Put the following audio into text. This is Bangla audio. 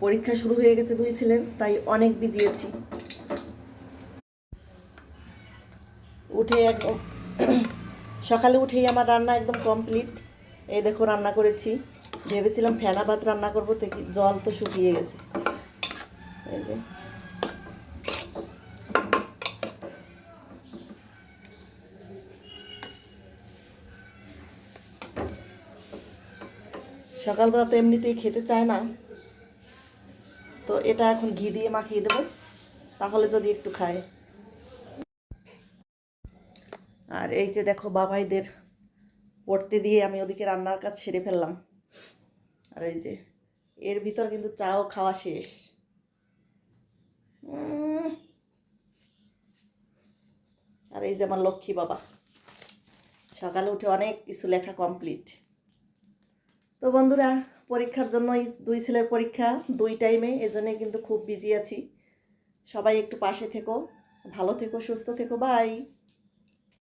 পরীক্ষা শুরু হয়ে গেছে দুই ছেলের, তাই অনেক বিজি আছি। উঠে একদম সকালে উঠেই আমার রান্না একদম কমপ্লিট। এই দেখো রান্না করেছি, ভেবেছিলাম ফেনা ভাত রান্না করবো, দেখি জল তো শুকিয়ে গেছে। এই যে সকালবেলা তো এমনিতেই খেতে চায় না, তো এটা এখন ঘি দিয়ে মাখিয়ে দেবো, তাহলে যদি একটু খায়। আর এই যে দেখো বাবাইদের পড়তে দিয়ে আমি ওদিকে রান্নার কাজ সেরে ফেললাম। আর এই যে এর ভিতর কিন্তু চাও খাওয়া শেষ। আর এই যে আমার লক্ষ্মী বাবা সকালে উঠে অনেক কিছু লেখা কমপ্লিট। তো বন্ধুরা, পরীক্ষার জন্য এই দুই ছেলের পরীক্ষা দুই টাইমে, এজন্যই কিন্তু খুব বিজি আছি। সবাই একটু পাশে থেকো, ভালো থেকো, সুস্থ থেকো, বাই।